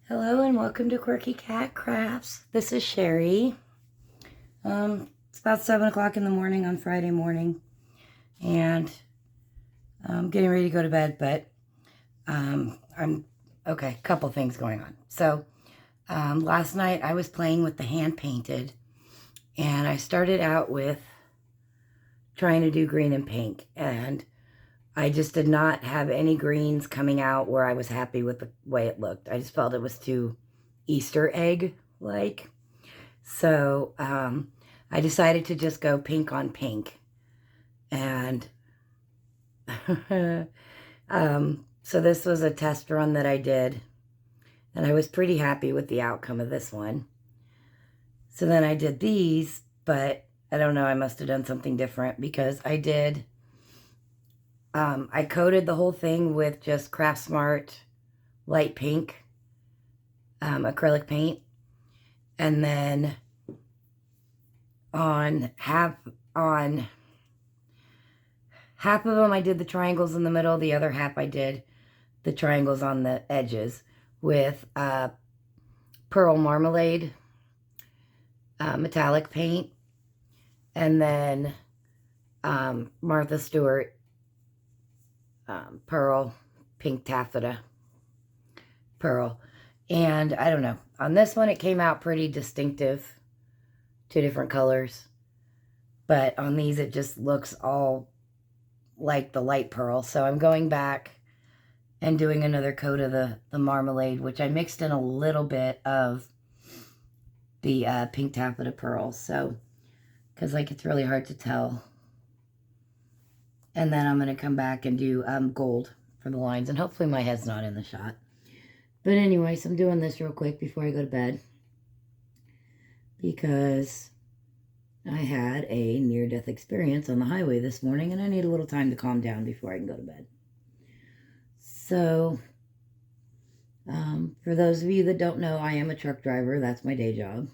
Hello and welcome to Quirky Cat Crafts. This is Sherry. It's about 7 o'clock in the morning on Friday morning, and I'm getting ready to go to bed, but I'm okay. Couple things going on. So last night I was playing with the hand painted, and I started out with trying to do green and pink, and I just did not have any greens coming out where I was happy with the way it looked. I just felt it was too Easter egg-like. So I decided to just go pink on pink. And so this was a test run that I did. And I was pretty happy with the outcome of this one. So then I did these, but I don't know, I must have done something different because I did... I coated the whole thing with just Craft Smart light pink acrylic paint, and then on half of them I did the triangles in the middle, the other half I did the triangles on the edges with Pearl Marmalade metallic paint, and then Martha Stewart Pearl pink taffeta pearl. And I don't know, on this one it came out pretty distinctive, two different colors, but on these it just looks all like the light pearl. So I'm going back and doing another coat of the marmalade, which I mixed in a little bit of the pink taffeta pearl, so because like it's really hard to tell. And then I'm going to come back and do gold for the lines. And hopefully my head's not in the shot. But anyways, I'm doing this real quick before I go to bed, because I had a near-death experience on the highway this morning, and I need a little time to calm down before I can go to bed. So, for those of you that don't know, I am a truck driver. That's my day job.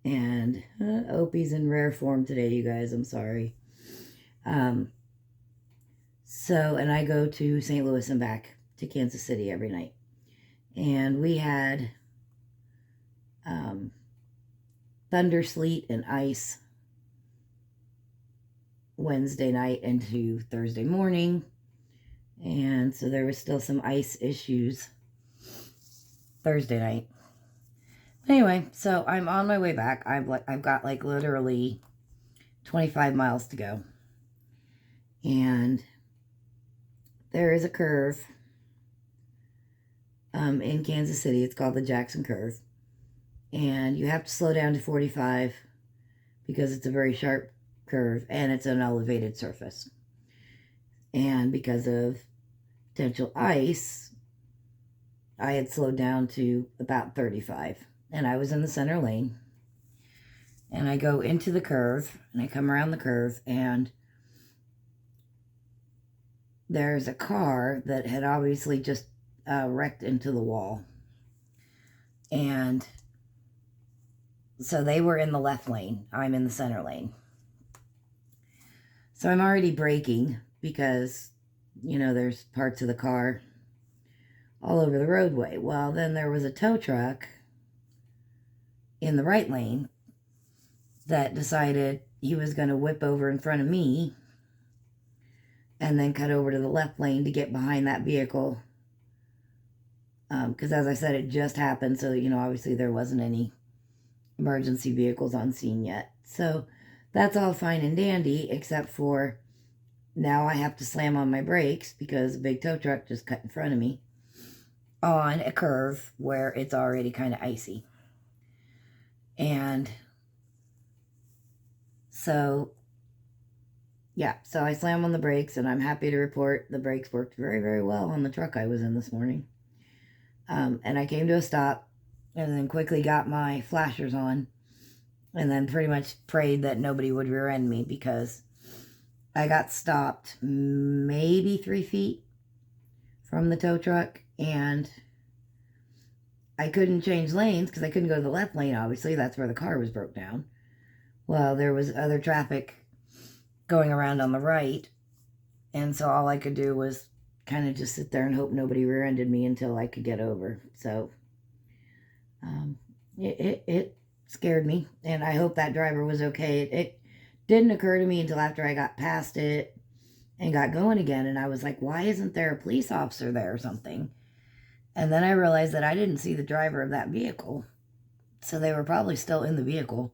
And Opie's in rare form today, you guys. I'm sorry. And I go to St. Louis and back to Kansas City every night. And we had thunder, sleet, and ice Wednesday night into Thursday morning. And so there was still some ice issues Thursday night. Anyway, so I'm on my way back. I've got like literally 25 miles to go. And there is a curve in Kansas City. It's called the Jackson Curve. And you have to slow down to 45 because it's a very sharp curve and it's an elevated surface. And because of potential ice, I had slowed down to about 35. And I was in the center lane. And I go into the curve and I come around the curve, and there's a car that had obviously just wrecked into the wall. And so they were in the left lane. I'm in the center lane. So I'm already braking because, you know, there's parts of the car all over the roadway. Well, then there was a tow truck in the right lane that decided he was going to whip over in front of me and then cut over to the left lane to get behind that vehicle. Because as I said, it just happened. So, you know, obviously there wasn't any emergency vehicles on scene yet. So that's all fine and dandy, except for now I have to slam on my brakes because a big tow truck just cut in front of me on a curve where it's already kind of icy. And so, yeah, so I slam on the brakes, and I'm happy to report the brakes worked very, very well on the truck I was in this morning. And I came to a stop and then quickly got my flashers on and then pretty much prayed that nobody would rear end me, because I got stopped maybe 3 feet from the tow truck, and I couldn't change lanes because I couldn't go to the left lane, obviously. That's where the car was broke down. Well, there was other traffic going around on the right, and so all I could do was kind of just sit there and hope nobody rear-ended me until I could get over. So it scared me, and I hope that driver was okay. It didn't occur to me until after I got past it and got going again, and I was like, why isn't there a police officer there or something? And then I realized that I didn't see the driver of that vehicle, so they were probably still in the vehicle.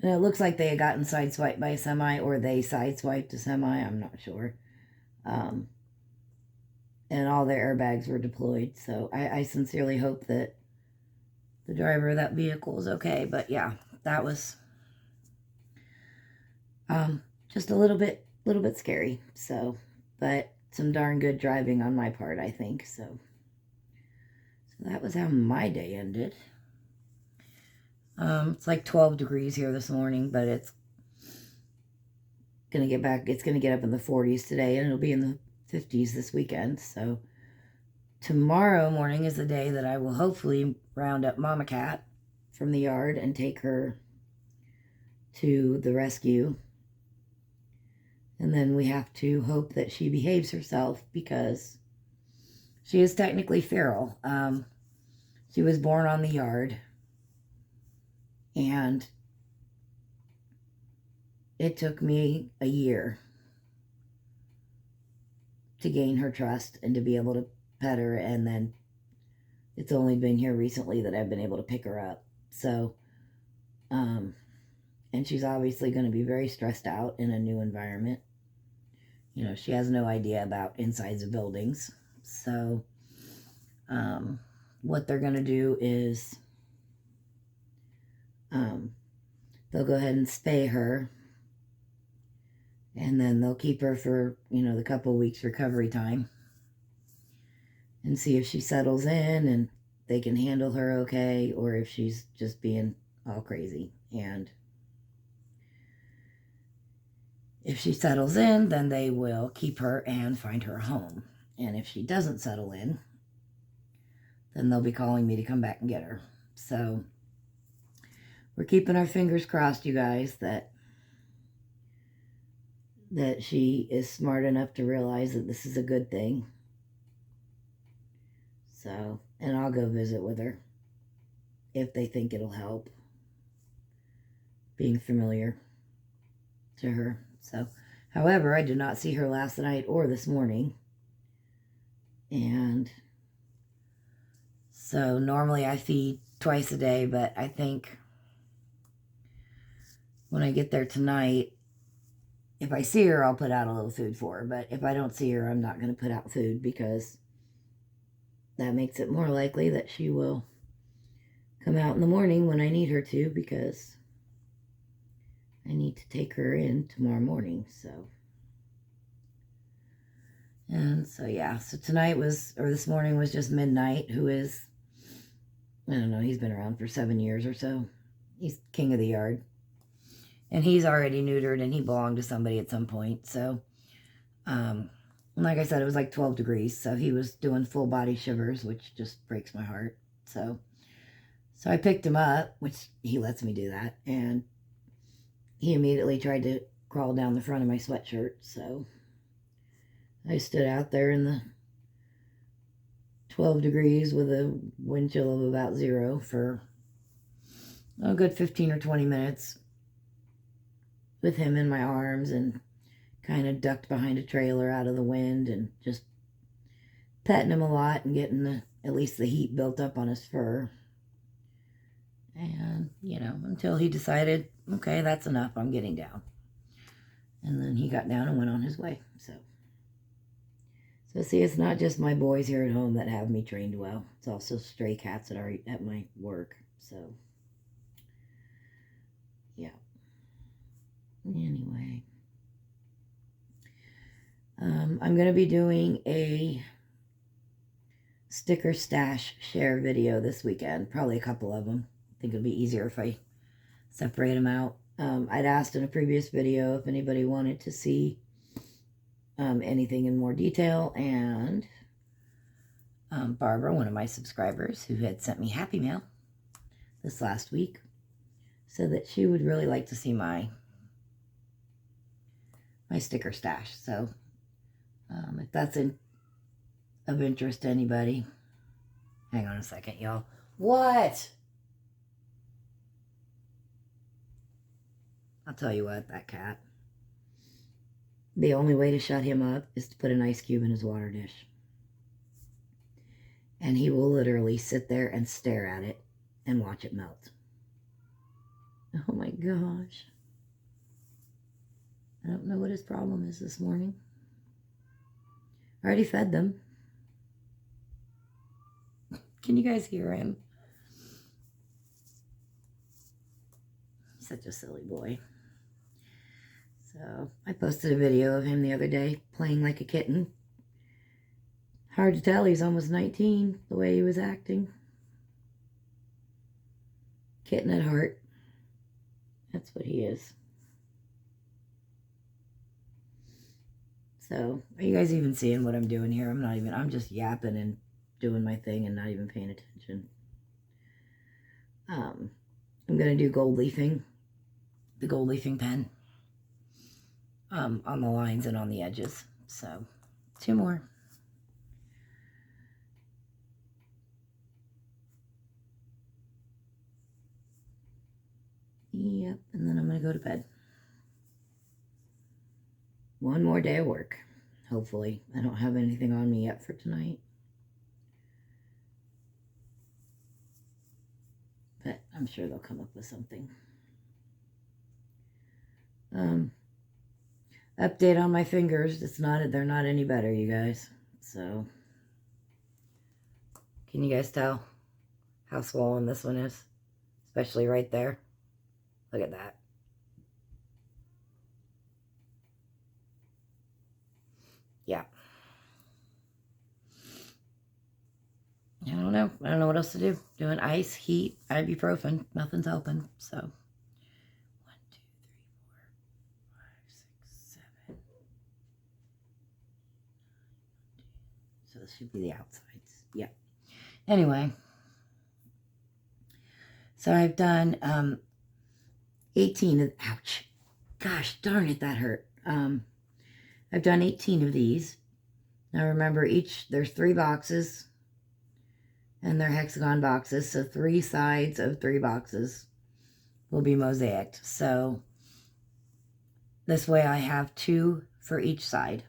And it looks like they had gotten sideswiped by a semi, or they sideswiped a semi, I'm not sure. And all their airbags were deployed, so I sincerely hope that the driver of that vehicle is okay. But yeah, that was just a little bit scary. So, but some darn good driving on my part, I think. So that was how my day ended. It's like 12 degrees here this morning, but it's gonna get back. It's gonna get up in the 40s today, and it'll be in the 50s this weekend. So tomorrow morning is the day that I will hopefully round up Mama Cat from the yard and take her to the rescue. And then we have to hope that she behaves herself, because she is technically feral. She was born on the yard, and it took me a year to gain her trust and to be able to pet her, and then it's only been here recently that I've been able to pick her up. So, and she's obviously going to be very stressed out in a new environment. You know, she has no idea about insides of buildings. So, what they're going to do is they'll go ahead and spay her, and then they'll keep her for, you know, the couple weeks recovery time, and see if she settles in and they can handle her okay, or if she's just being all crazy. And if she settles in, then they will keep her and find her a home. And if she doesn't settle in, then they'll be calling me to come back and get her. So we're keeping our fingers crossed, you guys, that she is smart enough to realize that this is a good thing. So, and I'll go visit with her if they think it'll help being familiar to her. So, however, I did not see her last night or this morning. And so normally I feed twice a day, but I think when I get there tonight, if I see her, I'll put out a little food for her. But if I don't see her, I'm not going to put out food, because that makes it more likely that she will come out in the morning when I need her to, because I need to take her in tomorrow morning. So, and so yeah, so tonight was, or this morning was just Midnight, who is, I don't know, he's been around for 7 years or so. He's king of the yard. And he's already neutered, and he belonged to somebody at some point. So, like I said, it was like 12 degrees. So he was doing full body shivers, which just breaks my heart. So I picked him up, which he lets me do that. And he immediately tried to crawl down the front of my sweatshirt. So I stood out there in the 12 degrees with a wind chill of about 0 for a good 15 or 20 minutes with him in my arms, and kind of ducked behind a trailer out of the wind, and just petting him a lot and getting at least the heat built up on his fur. And, you know, until he decided, okay, that's enough, I'm getting down. And then he got down and went on his way. So see, it's not just my boys here at home that have me trained well. It's also stray cats that are at my work. So, yeah. Anyway, I'm going to be doing a sticker stash share video this weekend. Probably a couple of them. I think it'll be easier if I separate them out. I'd asked in a previous video if anybody wanted to see anything in more detail, and Barbara, one of my subscribers who had sent me Happy Mail this last week, said that she would really like to see my sticker stash. So If that's of interest to anybody. Hang on a second, y'all. What? I'll tell you what, that cat. The only way to shut him up is to put an ice cube in his water dish. And he will literally sit there and stare at it and watch it melt. Oh my gosh. I don't know what his problem is this morning. I already fed them. Can you guys hear him? He's such a silly boy. So I posted a video of him the other day playing like a kitten. Hard to tell, he's almost 19, the way he was acting. Kitten at heart. That's what he is. So, are you guys even seeing what I'm doing here? I'm just yapping and doing my thing and not even paying attention. I'm going to do gold leafing. The gold leafing pen. On the lines and on the edges. So, 2 more. Yep, and then I'm going to go to bed. 1 more day of work, hopefully. I don't have anything on me yet for tonight. But I'm sure they'll come up with something. Update on my fingers. They're not any better, you guys. So, can you guys tell how swollen this one is? Especially right there. Look at that. Yeah. I don't know. I don't know what else to do. Doing ice, heat, ibuprofen. Nothing's helping. So, 1, 2, 3, 4, 5, 6, 7. So this should be the outsides. Yeah. Anyway. So I've done 18 of, ouch. Gosh darn it, that hurt. I've done 18 of these. Now remember, there's 3 boxes. And they're hexagon boxes, so 3 sides of 3 boxes will be mosaicked. So this way I have 2 for each side.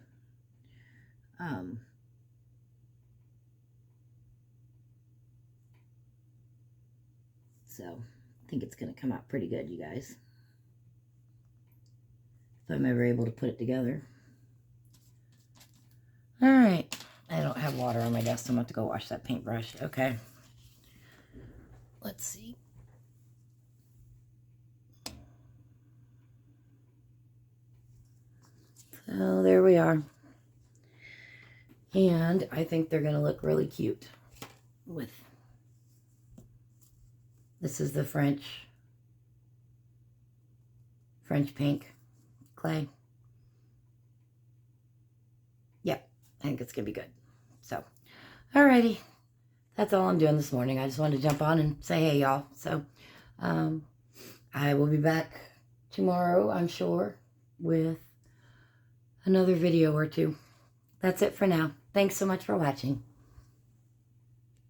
So I think it's going to come out pretty good, you guys. If I'm ever able to put it together. All right. I don't have water on my desk, so I'm going to have to go wash that paintbrush. Okay. Let's see. So there we are. And I think they're going to look really cute with, this is the French pink clay. Yep, I think it's going to be good. So, alrighty. That's all I'm doing this morning. I just wanted to jump on and say hey, y'all. So, I will be back tomorrow, I'm sure, with another video or 2. That's it for now. Thanks so much for watching.